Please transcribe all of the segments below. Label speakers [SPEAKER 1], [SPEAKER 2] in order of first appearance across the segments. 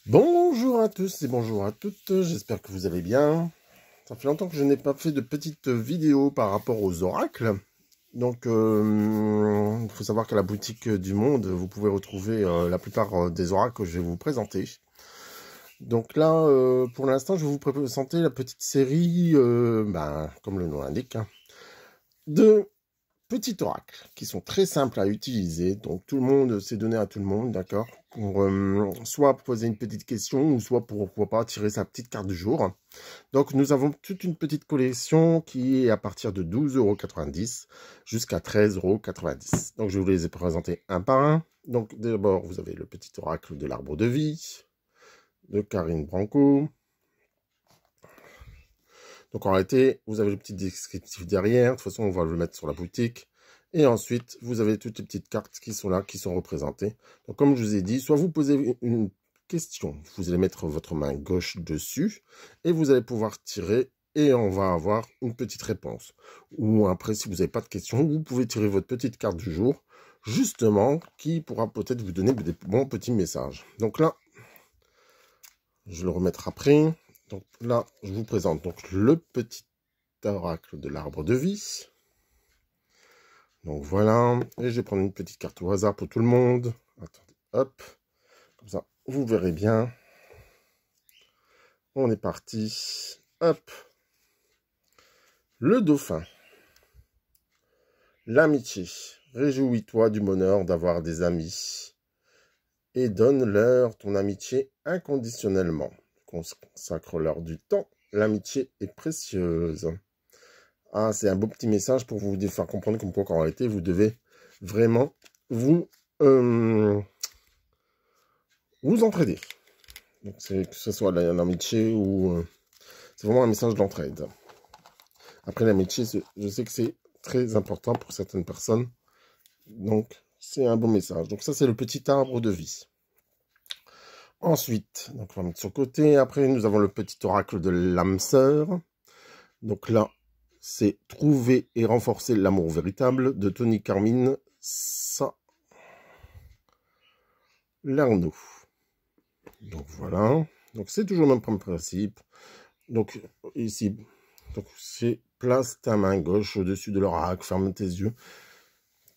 [SPEAKER 1] Bonjour à tous et bonjour à toutes, j'espère que vous allez bien. Ça fait longtemps que je n'ai pas fait de petite vidéo par rapport aux oracles. Donc, il faut savoir qu'à la boutique du Monde, vous pouvez retrouver la plupart des oracles que je vais vous présenter. Donc là, pour l'instant, je vais vous présenter la petite série, comme le nom l'indique, hein, de petits oracles qui sont très simples à utiliser. Donc tout le monde, c'est donné à tout le monde, d'accord, pour soit poser une petite question ou soit pour, pourquoi pas, tirer sa petite carte du jour. Donc nous avons toute une petite collection qui est à partir de 12,90 € jusqu'à 13,90 €. Donc je vais vous les présenter un par un. Donc d'abord, vous avez le petit oracle de l'arbre de vie de Karine Branco. Donc en réalité, vous avez le petit descriptif derrière. De toute façon, on va le mettre sur la boutique. Et ensuite, vous avez toutes les petites cartes qui sont là, qui sont représentées. Donc comme je vous ai dit, soit vous posez une question, vous allez mettre votre main gauche dessus, et vous allez pouvoir tirer, et on va avoir une petite réponse. Ou après, si vous n'avez pas de question, vous pouvez tirer votre petite carte du jour, justement, qui pourra peut-être vous donner des bons petits messages. Donc là, je vais le remettre après. Donc là, je vous présente donc le petit oracle de l'arbre de vie. Donc voilà, et je vais prendre une petite carte au hasard pour tout le monde. Attendez, hop, comme ça, vous verrez bien. On est parti. Hop. Le dauphin. L'amitié. Réjouis-toi du bonheur d'avoir des amis. Et donne-leur ton amitié inconditionnellement. Consacre-leur du temps. L'amitié est précieuse. Ah, c'est un beau petit message pour vous faire comprendre comme quoi, en réalité, vous devez vraiment vous entraider. Donc, que ce soit l'amitié ou... c'est vraiment un message d'entraide. Après, l'amitié, je sais que c'est très important pour certaines personnes. Donc, c'est un bon message. Donc, ça, c'est le petit arbre de vie. Ensuite, donc on va mettre sur le côté. Après, nous avons le petit oracle de l'âme sœur. Donc là, c'est Trouver et renforcer l'amour véritable de Tony Carmine Salerno. Donc voilà. Donc c'est toujours le même principe. Donc ici, c'est place ta main gauche au-dessus de l'oracle, ferme tes yeux.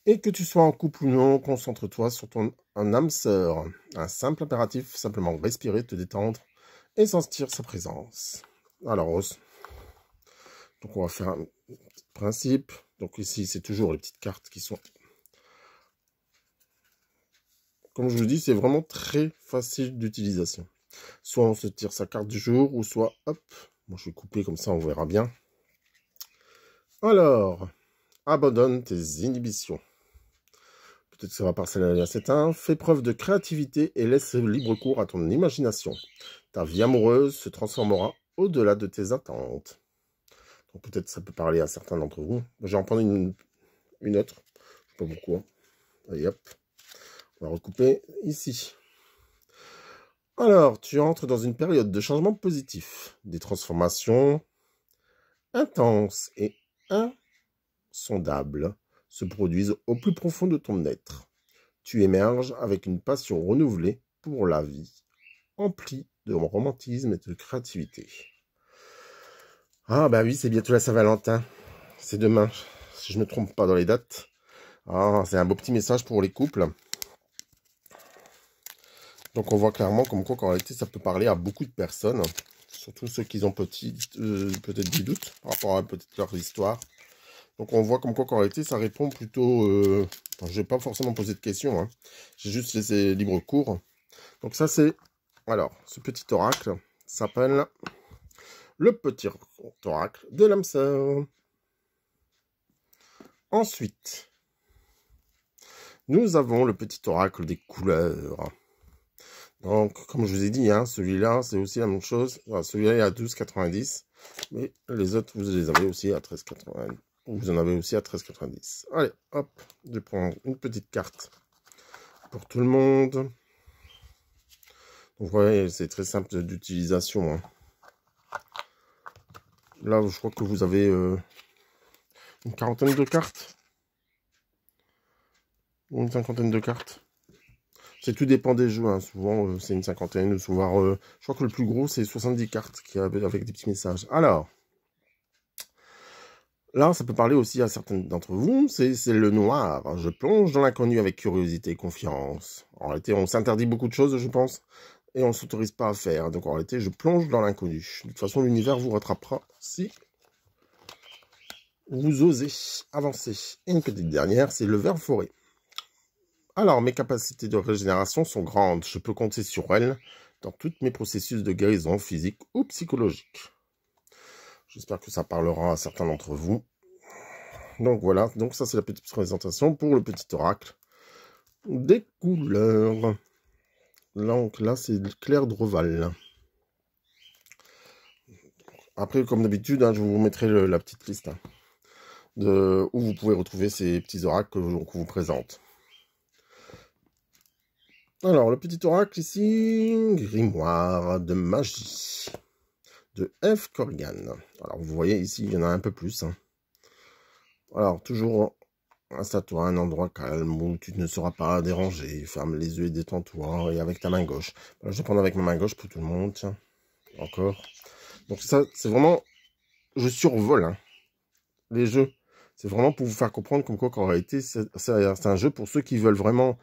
[SPEAKER 1] Et que tu sois en couple ou non, concentre-toi sur ton âme sœur. Un simple impératif, simplement respirer, te détendre et sentir sa présence. Alors, donc on va faire un principe. Donc ici, c'est toujours les petites cartes qui sont... Comme je vous dis, c'est vraiment très facile d'utilisation. Soit on se tire sa carte du jour, ou soit, hop, moi je vais couper comme ça, on verra bien. Alors, abandonne tes inhibitions. Peut-être que ça va passer à c'est un. Fais preuve de créativité et laisse libre cours à ton imagination. Ta vie amoureuse se transformera au-delà de tes attentes. Donc peut-être ça peut parler à certains d'entre vous. Je vais en prendre une autre. Je ne sais pas pourquoi. Allez hop. On va recouper ici. Alors, tu entres dans une période de changement positif. Des transformations intenses et insondables se produisent au plus profond de ton être. Tu émerges avec une passion renouvelée pour la vie, emplie de romantisme et de créativité. Ah bah oui, c'est bientôt la Saint-Valentin. C'est demain, si je ne me trompe pas dans les dates. Ah, c'est un beau petit message pour les couples. Donc on voit clairement comme quoi, en réalité, ça peut parler à beaucoup de personnes. Surtout ceux qui ont peut-être des doutes par rapport à peut-être leur histoire. Donc on voit comme quoi, en réalité, ça répond plutôt... je vais pas forcément poser de questions. Hein. J'ai juste laissé libre cours. Donc ça, c'est... Alors, ce petit oracle s'appelle le petit oracle de l'âme sœur. Ensuite, nous avons le petit oracle des couleurs. Donc, comme je vous ai dit, hein, celui-là, c'est aussi la même chose. Enfin, celui-là est à 12,90. Mais les autres, vous les avez aussi à 13,90. Vous en avez aussi à 13,90. Allez, hop, je prends une petite carte pour tout le monde. Donc, vous voyez, c'est très simple d'utilisation. Hein. Là, je crois que vous avez une quarantaine de cartes. Ou une cinquantaine de cartes. C'est tout dépend des jeux, hein. Souvent c'est une cinquantaine, souvent je crois que le plus gros c'est 70 cartes avec des petits messages. Alors, là ça peut parler aussi à certains d'entre vous, c'est le noir. Je plonge dans l'inconnu avec curiosité et confiance. En réalité, on s'interdit beaucoup de choses, je pense, et on ne s'autorise pas à faire. Donc en réalité, je plonge dans l'inconnu. De toute façon, l'univers vous rattrapera si vous osez avancer. Et une petite dernière, c'est le ver forêt. Alors, mes capacités de régénération sont grandes. Je peux compter sur elles dans tous mes processus de guérison physique ou psychologique. J'espère que ça parlera à certains d'entre vous. Donc voilà, donc ça c'est la petite présentation pour le petit oracle des couleurs. Donc là, c'est Claire Dreval. Après, comme d'habitude, hein, je vous mettrai la petite liste où vous pouvez retrouver ces petits oracles que je vous présente. Alors, le petit oracle ici, grimoire de magie de F. Corrigan. Alors, vous voyez ici, il y en a un peu plus. Hein. Alors, toujours, installe-toi à un endroit calme où tu ne seras pas dérangé. Ferme les yeux et détends-toi. Et avec ta main gauche. Alors, je vais prendre avec ma main gauche pour tout le monde. Tiens, encore. Donc ça, c'est vraiment... Je survole hein, les jeux. C'est vraiment pour vous faire comprendre comme quoi, qu'en réalité, c'est un jeu pour ceux qui veulent vraiment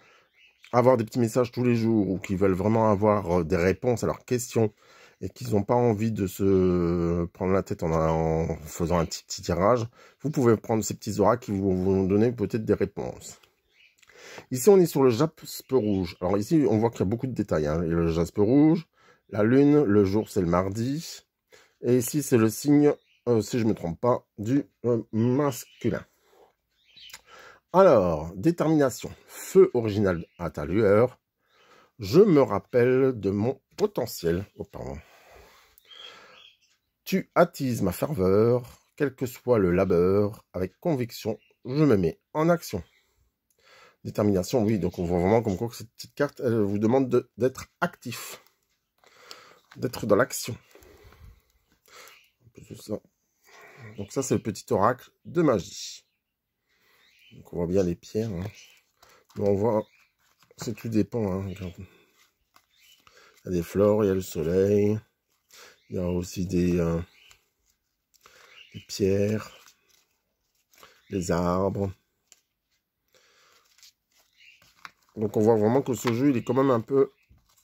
[SPEAKER 1] avoir des petits messages tous les jours ou qui veulent vraiment avoir des réponses à leurs questions et qui n'ont pas envie de se prendre la tête en faisant un petit tirage. Vous pouvez prendre ces petits oracles qui vont vous donner peut-être des réponses. Ici, on est sur le jaspe rouge. Alors ici, on voit qu'il y a beaucoup de détails. Hein. Le jaspe rouge, la lune, le jour, c'est le mardi. Et ici, c'est le signe, si je ne me trompe pas, du masculin. Alors, détermination. Feu original à ta lueur. Je me rappelle de mon potentiel. Oh, pardon. Tu attises ma ferveur, quel que soit le labeur. Avec conviction, je me mets en action. Détermination, oui. Donc, on voit vraiment comme quoi que cette petite carte, elle vous demande d'être actif. D'être dans l'action. Donc, ça, c'est le petit oracle de magie. Donc on voit bien les pierres. Hein. Mais on voit, c'est tout dépend. Hein. Il y a des fleurs, il y a le soleil. Il y a aussi des pierres, des arbres. Donc on voit vraiment que ce jeu, il est quand même un peu...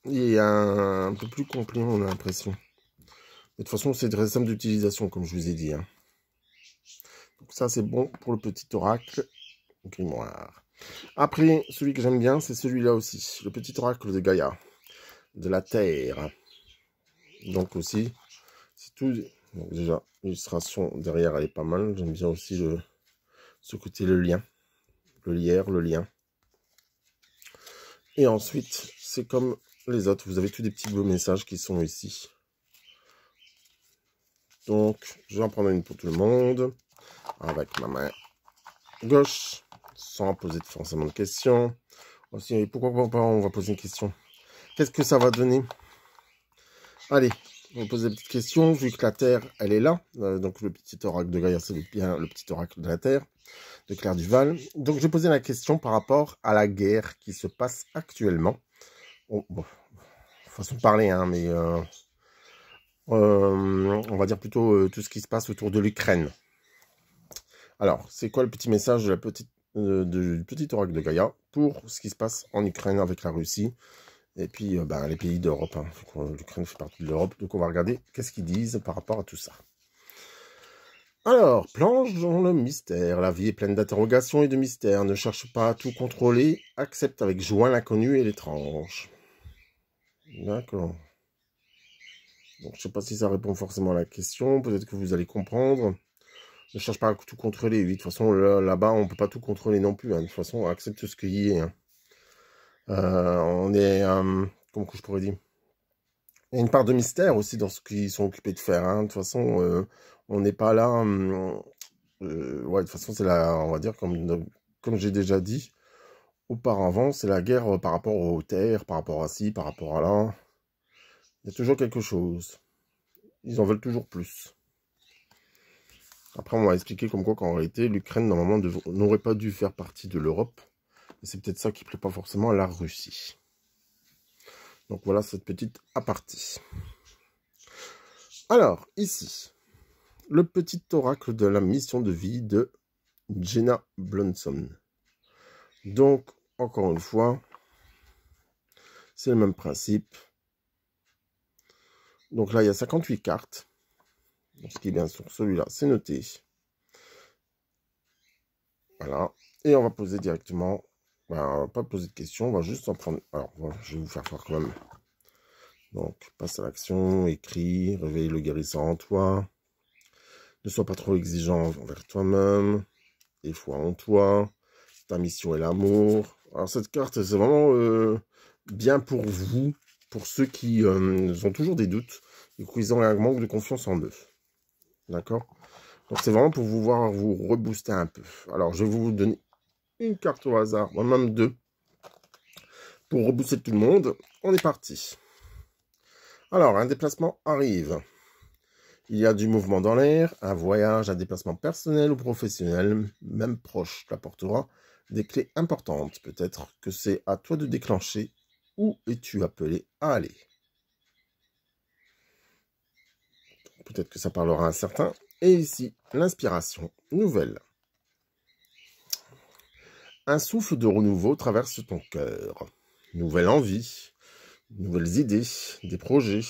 [SPEAKER 1] Il est un peu plus complet, on a l'impression. De toute façon, c'est très simple d'utilisation, comme je vous ai dit. Hein. Donc ça, c'est bon pour le petit oracle grimoire. Après, celui que j'aime bien, c'est celui-là aussi. Le petit oracle de Gaïa. De la terre. Donc aussi, c'est tout. Donc déjà, l'illustration derrière, elle est pas mal. J'aime bien aussi ce côté, le lien. Le lierre, le lien. Et ensuite, c'est comme les autres. Vous avez tous des petits beaux messages qui sont ici. Donc, je vais en prendre une pour tout le monde. Avec ma main gauche. Sans poser forcément de questions. Aussi, pourquoi pas, on va poser une question. Qu'est-ce que ça va donner? Allez, on va poser des petites questions. Vu que la Terre, elle est là. Donc, le petit oracle de Gaïa, c'est bien le petit oracle de la Terre. De Claire Duval. Donc, je vais poser la question par rapport à la guerre qui se passe actuellement. Bon, façon de parler, hein, mais on va dire plutôt tout ce qui se passe autour de l'Ukraine. Alors, c'est quoi le petit message de du petit oracle de Gaïa pour ce qui se passe en Ukraine avec la Russie et puis les pays d'Europe. Hein. L'Ukraine fait partie de l'Europe, donc on va regarder qu'est-ce qu'ils disent par rapport à tout ça. Alors, plonge dans le mystère. La vie est pleine d'interrogations et de mystères. Ne cherche pas à tout contrôler. Accepte avec joie l'inconnu et l'étrange. D'accord. Donc, je ne sais pas si ça répond forcément à la question. Peut-être que vous allez comprendre. Ne cherche pas à tout contrôler. Oui, de toute façon, là-bas, on ne peut pas tout contrôler non plus. Hein. De toute façon, on accepte ce qu'il y est. Hein. On est... comment que je pourrais dire? Il y a une part de mystère aussi dans ce qu'ils sont occupés de faire. Hein. De toute façon, on n'est pas là... ouais, de toute façon, c'est la... On va dire, comme j'ai déjà dit auparavant, c'est la guerre par rapport aux terres, par rapport à ci, par rapport à là. Il y a toujours quelque chose. Ils en veulent toujours plus. Après, on m'a expliqué comme quoi qu'en réalité, l'Ukraine, normalement, n'aurait pas dû faire partie de l'Europe. Et c'est peut-être ça qui ne plaît pas forcément à la Russie. Donc voilà cette petite aparté. Alors, ici, le petit oracle de la mission de vie de Jenna Blossom. Donc, encore une fois, c'est le même principe. Donc là, il y a 58 cartes. Donc, ce qui est bien sur celui-là, c'est noté. Voilà. Et on va poser directement. Ben, on va pas poser de questions, on va juste en prendre. Alors, voilà, je vais vous faire voir quand même. Donc, passe à l'action, écris, réveille le guérisseur en toi. Ne sois pas trop exigeant envers toi-même. Et foi en toi. Ta mission est l'amour. Alors, cette carte, c'est vraiment bien pour vous, pour ceux qui ont toujours des doutes et qui ont un manque de confiance en eux. D'accord? Donc, c'est vraiment pour vous voir vous rebooster un peu. Alors, je vais vous donner une carte au hasard, même deux, pour rebooster tout le monde. On est parti. Alors, un déplacement arrive. Il y a du mouvement dans l'air, un voyage, un déplacement personnel ou professionnel, même proche, t'apportera des clés importantes. Peut-être que c'est à toi de déclencher. Où es-tu appelé à aller? Peut-être que ça parlera à un certain. Et ici, l'inspiration nouvelle. Un souffle de renouveau traverse ton cœur. Nouvelle envie, nouvelles idées, des projets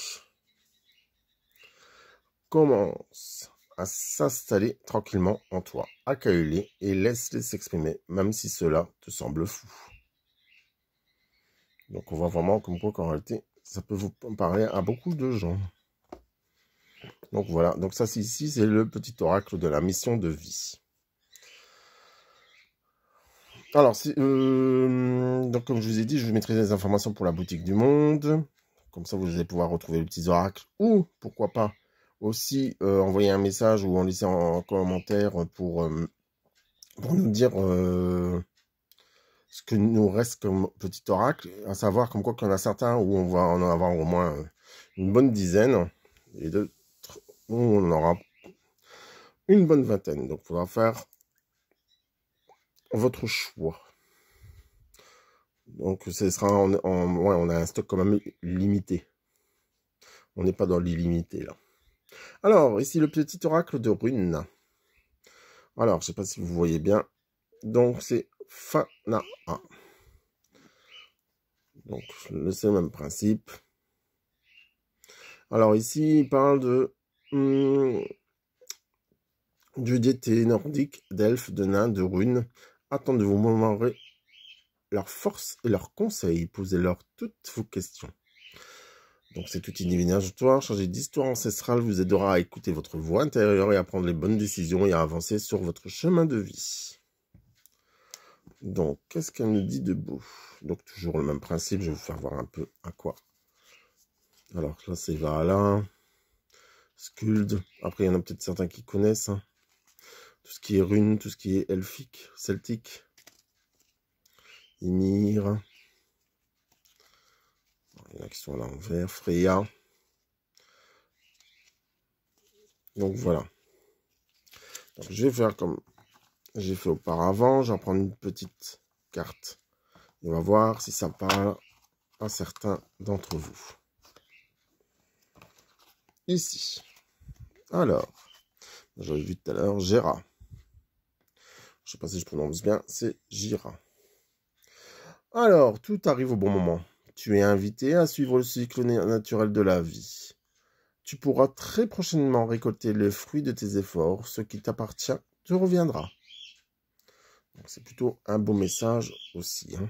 [SPEAKER 1] commencent à s'installer tranquillement en toi. Accueille-les et laisse-les s'exprimer, même si cela te semble fou. Donc on voit vraiment comme quoi qu'en réalité, ça peut vous parler à beaucoup de gens. Donc voilà, donc ça ici, c'est le petit oracle de la mission de vie. Alors, donc comme je vous ai dit, je vous mettrai des informations pour la boutique du monde. Comme ça, vous allez pouvoir retrouver les petits oracles. Ou, pourquoi pas, aussi envoyer un message ou en laisser en commentaire pour nous dire ce que nous reste comme petit oracle. À savoir comme quoi qu'il y en a certains où on va en avoir au moins une bonne dizaine. Et d'autres où on en aura une bonne vingtaine. Donc, il faudra faire votre choix. Donc, ce sera ouais, on a un stock quand même limité. On n'est pas dans l'illimité, là. Alors, ici, le petit oracle de runes. Alors, je ne sais pas si vous voyez bien. Donc, c'est Fanaa. Donc, c'est le même principe. Alors, ici, il parle de dieu d'été nordique, d'elfes, de nains, de runes. Attendez-vous, mémorer leur force et leurs conseils. Posez-leur toutes vos questions. Donc, cet outil divinatoire chargé d'histoire ancestrale vous aidera à écouter votre voix intérieure et à prendre les bonnes décisions et à avancer sur votre chemin de vie. Donc, qu'est-ce qu'elle nous dit de beau? Donc, toujours le même principe, je vais vous faire voir un peu à quoi. Alors, là, c'est Valhalla, Skuld. Après, il y en a peut-être certains qui connaissent. Hein. Tout ce qui est runes, tout ce qui est elfique, celtique. Ymir. Il y en a qui sont à l'envers. Freya. Donc, voilà. Donc, je vais faire comme j'ai fait auparavant. Je vais prendre une petite carte. On va voir si ça parle à certains d'entre vous. Ici. Alors, j'avais vu tout à l'heure, Jera. Je ne sais pas si je prononce bien, c'est Jira. Alors, tout arrive au bon moment. Tu es invité à suivre le cycle naturel de la vie. Tu pourras très prochainement récolter les fruits de tes efforts. Ce qui t'appartient te reviendra. C'est plutôt un beau message aussi. Hein.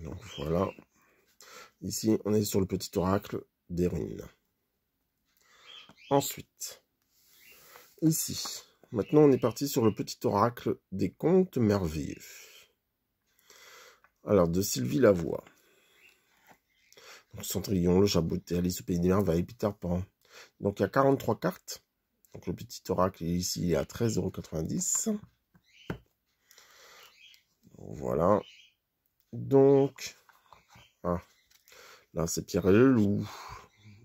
[SPEAKER 1] Donc voilà. Ici, on est sur le petit oracle des runes. Ensuite, ici, maintenant on est parti sur le petit oracle des contes merveilleux. Alors, de Sylvie Lavoie. Donc, Cendrillon, le Jabouté, Alice au Pays des Merveilles, Peter Pan. Donc, il y a 43 cartes. Donc, le petit oracle est ici à 13,90 €. Voilà. Donc, ah, là, c'est Pierre et le Loup.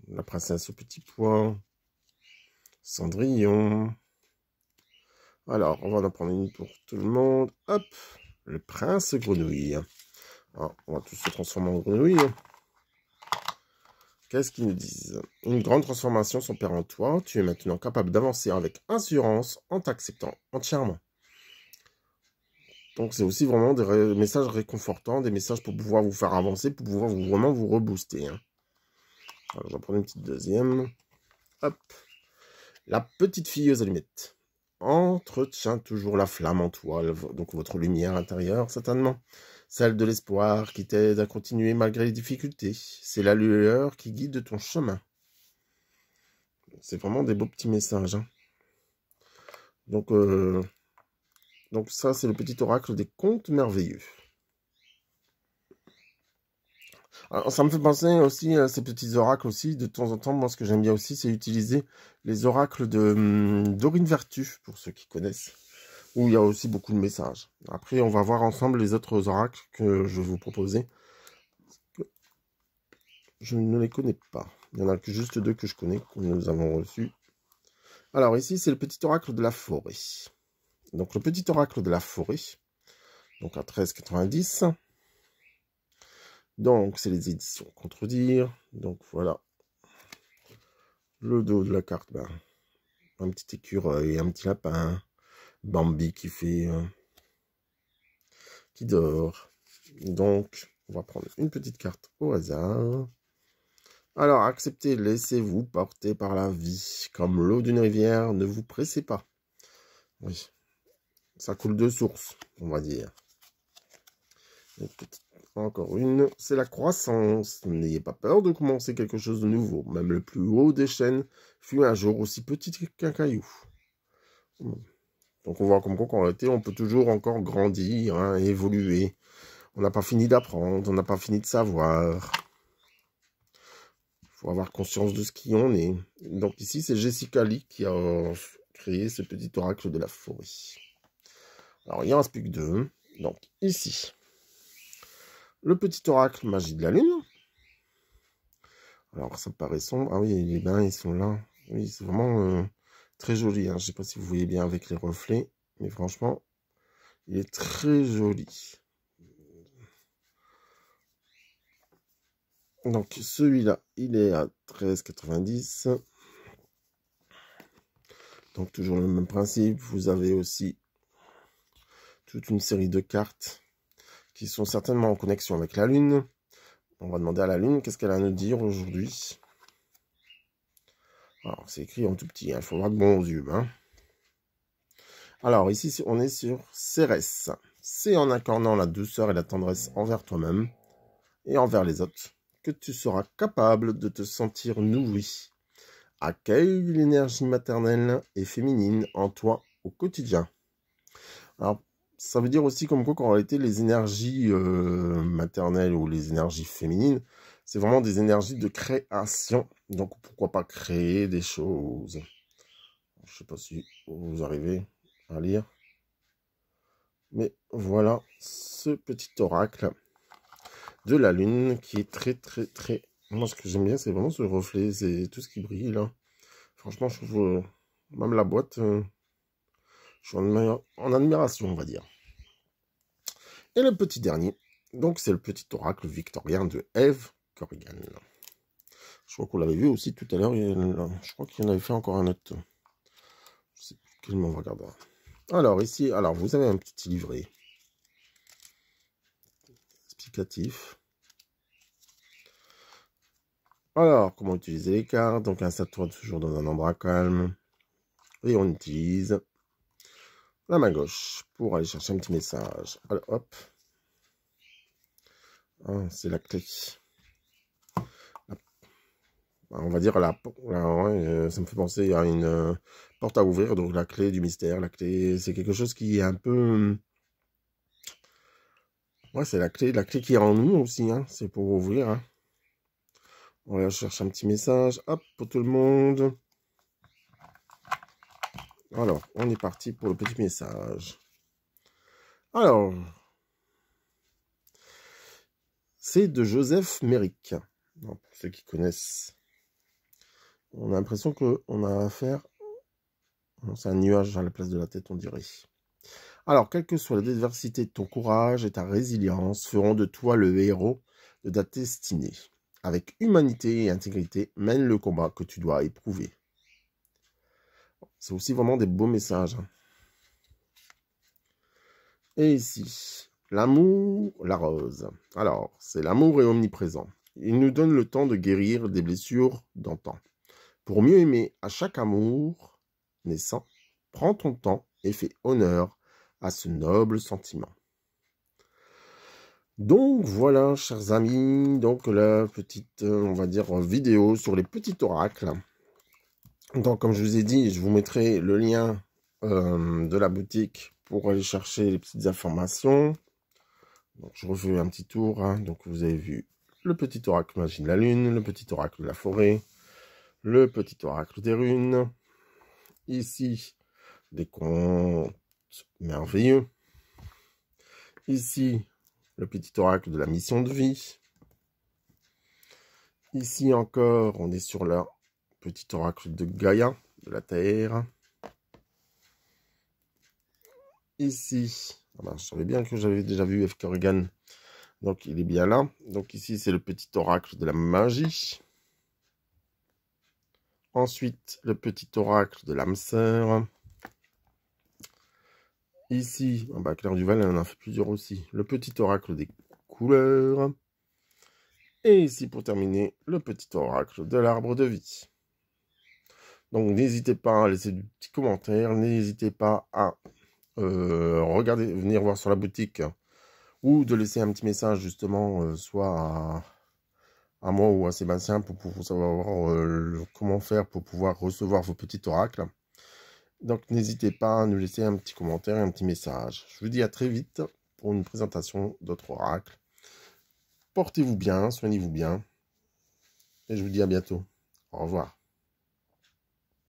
[SPEAKER 1] La princesse au petit pois. Cendrillon. Alors, on va en prendre une pour tout le monde. Hop, le prince grenouille. Alors, on va tous se transformer en grenouille. Qu'est-ce qu'ils nous disent? Une grande transformation s'opère en toi. Tu es maintenant capable d'avancer avec assurance en t'acceptant entièrement. Donc, c'est aussi vraiment des messages réconfortants, des messages pour pouvoir vous faire avancer, pour pouvoir vraiment vous rebooster. Hein. Alors, j'en prends une petite deuxième. Hop. La petite fille aux allumettes. Entretient toujours la flamme en toi, donc votre lumière intérieure, certainement. Celle de l'espoir qui t'aide à continuer malgré les difficultés. C'est la lueur qui guide ton chemin. C'est vraiment des beaux petits messages. Hein. Donc ça, c'est le petit oracle des contes merveilleux. Alors, ça me fait penser aussi à ces petits oracles aussi. De temps en temps, moi, ce que j'aime bien aussi, c'est utiliser les oracles de Dorine Vertu, pour ceux qui connaissent, où il y a aussi beaucoup de messages. Après, on va voir ensemble les autres oracles que je vais vous proposer. Je ne les connais pas. Il y en a que juste deux que je connais, que nous avons reçus. Alors, ici, c'est le petit oracle de la forêt. Donc, le petit oracle de la forêt, donc à 13,90. Donc, c'est les éditions Contredire. Donc, voilà. Le dos de la carte, ben, un petit écureuil, un petit lapin. Bambi qui fait... qui dort. Donc, on va prendre une petite carte au hasard. Alors, acceptez, laissez-vous porter par la vie. Comme l'eau d'une rivière, ne vous pressez pas. Oui, ça coule de source, on va dire. Encore une, c'est la croissance. N'ayez pas peur de commencer quelque chose de nouveau. Même le plus haut des chênes fut un jour aussi petit qu'un caillou. Donc on voit comme quoi qu'en réalité, on peut toujours encore grandir, hein, évoluer. On n'a pas fini d'apprendre, on n'a pas fini de savoir. Il faut avoir conscience de ce qui on est. Donc ici, c'est Jessica Lee qui a créé ce petit oracle de la forêt. Alors, il en reste plus que deux. Donc ici, le petit oracle magie de la lune. Alors, ça paraît sombre. Ah oui, les bains, ils sont là. Oui, c'est vraiment très joli. Hein. Je ne sais pas si vous voyez bien avec les reflets. Mais franchement, il est très joli. Donc, celui-là, il est à 13,90. Donc, toujours le même principe. Vous avez aussi toute une série de cartes qui sont certainement en connexion avec la Lune. On va demander à la Lune qu'est-ce qu'elle a à nous dire aujourd'hui. Alors, c'est écrit en tout petit. Il faut avoir de bons yeux. Hein. Alors, ici, on est sur Cérès. C'est en accordant la douceur et la tendresse envers toi-même et envers les autres que tu seras capable de te sentir nourri. Accueille l'énergie maternelle et féminine en toi au quotidien. Alors, ça veut dire aussi comme quoi qu'en réalité, les énergies maternelles ou les énergies féminines, c'est vraiment des énergies de création. Donc, pourquoi pas créer des choses. Je ne sais pas si vous arrivez à lire. Mais voilà ce petit oracle de la lune qui est très, très, très... Moi, ce que j'aime bien, c'est vraiment ce reflet, c'est tout ce qui brille, là. Franchement, je trouve même la boîte, je suis en admiration, on va dire. Et le petit dernier, donc c'est le petit oracle victorien de Eve Corrigan. Je crois qu'on l'avait vu aussi tout à l'heure, je crois qu'il en avait fait encore un autre. Je sais plus quel mot on va regarder. Alors ici, alors vous avez un petit livret explicatif. Alors, comment utiliser les cartes? Donc, installe-toi toujours dans un endroit calme. Et on utilise la main gauche pour aller chercher un petit message. Alors, hop. Ah, c'est la clé. On va dire ouais, ça me fait penser à une porte à ouvrir. Donc, la clé du mystère. La clé, c'est quelque chose qui est un peu... Ouais, c'est la clé qui est en nous aussi. Hein. C'est pour ouvrir. Hein. On va chercher un petit message. Hop, pour tout le monde. Alors, on est parti pour le petit message. Alors, c'est de Joseph Méric. Pour ceux qui connaissent, on a l'impression qu'on a affaire... C'est un nuage à la place de la tête, on dirait. Alors, quelle que soit la diversité de ton courage et ta résilience feront de toi le héros de ta destinée. Avec humanité et intégrité, mène le combat que tu dois éprouver. C'est aussi vraiment des beaux messages. Et ici, l'amour, la rose. Alors, c'est l'amour est omniprésent. Il nous donne le temps de guérir des blessures d'antan. Pour mieux aimer à chaque amour naissant, prends ton temps et fais honneur à ce noble sentiment. Donc voilà, chers amis, donc la petite, on va dire, vidéo sur les petits oracles. Donc comme je vous ai dit, je vous mettrai le lien de la boutique pour aller chercher les petites informations. Donc je refais un petit tour, hein. Donc vous avez vu le petit oracle magie de la lune, le petit oracle de la forêt, le petit oracle des runes. Ici, des contes merveilleux. Ici, le petit oracle de la mission de vie. Ici encore, on est sur le petit oracle de Gaïa, de la Terre. Ici, je savais bien que j'avais déjà vu F. Corrigan, donc il est bien là. Donc ici, c'est le petit oracle de la magie. Ensuite, le petit oracle de l'âme sœur. Ici, Claire Duval, elle en a fait plusieurs aussi. Le petit oracle des couleurs. Et ici, pour terminer, le petit oracle de l'arbre de vie. Donc, n'hésitez pas à laisser des petits commentaires. N'hésitez pas à regarder, venir voir sur la boutique. Ou de laisser un petit message, justement, soit à moi ou à Sébastien pour savoir comment faire pour pouvoir recevoir vos petits oracles. Donc, n'hésitez pas à nous laisser un petit commentaire et un petit message. Je vous dis à très vite pour une présentation d'autres oracles. Portez-vous bien, soignez-vous bien. Et je vous dis à bientôt. Au revoir.